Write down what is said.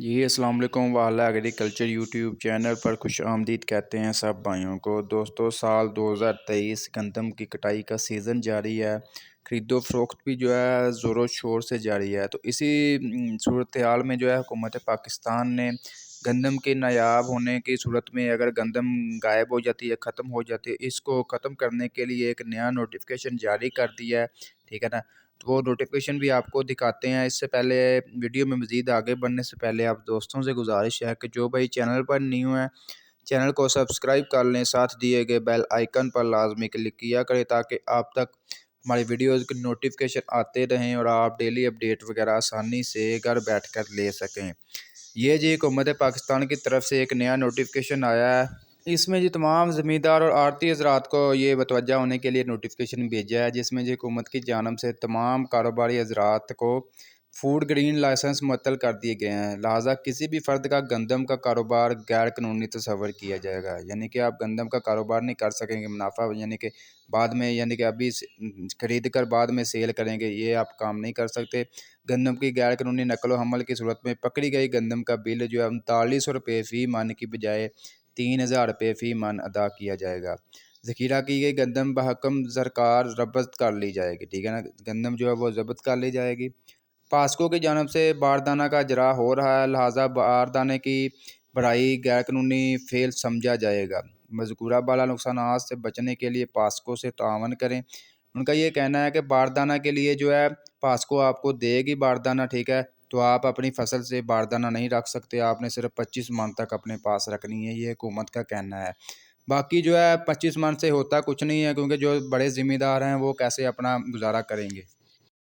جی السلام علیکم والا ایگریکلچر یوٹیوب چینل پر خوش آمدید کہتے ہیں سب بھائیوں کو۔ دوستو سال 2023 گندم کی کٹائی کا سیزن جاری ہے، خرید و فروخت بھی جو ہے زور و شور سے جاری ہے۔ تو اسی صورتحال میں جو ہے حکومت پاکستان نے گندم کے نایاب ہونے کی صورت میں اگر گندم غائب ہو جاتی ہے، ختم ہو جاتی ہے، اس کو ختم کرنے کے لیے ایک نیا نوٹیفیکیشن جاری کر دیا ہے، ٹھیک ہے نا۔ تو وہ نوٹیفیکیشن بھی آپ کو دکھاتے ہیں۔ اس سے پہلے ویڈیو میں مزید آگے بڑھنے سے پہلے آپ دوستوں سے گزارش ہے کہ جو بھائی چینل پر نیو ہیں چینل کو سبسکرائب کر لیں، ساتھ دیے گئے بیل آئیکن پر لازمی کلک کیا کریں تاکہ آپ تک ہماری ویڈیوز کی نوٹیفیکیشن آتے رہیں اور آپ ڈیلی اپڈیٹ وغیرہ آسانی سے گھر بیٹھ کر لے سکیں۔ یہ جی حکومت پاکستان کی طرف سے ایک نیا نوٹیفیکیشن آیا ہے۔ اس میں جی تمام زمیندار اور آڑتی حضرات کو یہ متوجہ ہونے کے لیے نوٹیفیکیشن بھیجا ہے، جس میں جی حکومت کی جانب سے تمام کاروباری حضرات کو فوڈ گرین لائسنس معطل کر دیے گئے ہیں، لہٰذا کسی بھی فرد کا گندم کا کاروبار غیر قانونی تصور کیا جائے گا۔ یعنی کہ آپ گندم کا کاروبار نہیں کر سکیں گے، منافع یعنی کہ بعد میں یعنی کہ ابھی خرید کر بعد میں سیل کریں گے، یہ آپ کام نہیں کر سکتے۔ گندم کی غیر قانونی نقل و حمل کی صورت میں پکڑی گئی گندم کا بل جو ہے 3900 روپے فی من کی بجائے 3000 روپے فی من ادا کیا جائے گا۔ ذخیرہ کی گئی گندم بحکم سرکار ضبط کر لی جائے گی، ٹھیک ہے نا، گندم جو ہے وہ ضبط کر لی جائے گی۔ پاسکو کی جانب سے باردانہ کا اجرا ہو رہا ہے، لہٰذا باردانے کی بڑھائی غیر قانونی فعل سمجھا جائے گا۔ مذکورہ بالا نقصانات سے بچنے کے لیے پاسکو سے تعاون کریں۔ ان کا یہ کہنا ہے کہ باردانہ کے لیے جو ہے پاسکو آپ کو دے گی باردانہ، ٹھیک ہے، تو آپ اپنی فصل سے باردانہ نہیں رکھ سکتے، آپ نے صرف 25 من تک اپنے پاس رکھنی ہے، یہ حکومت کا کہنا ہے۔ باقی جو ہے 25 من سے ہوتا کچھ نہیں ہے، کیونکہ جو بڑے ذمہ دار ہیں وہ کیسے اپنا گزارا کریں گے۔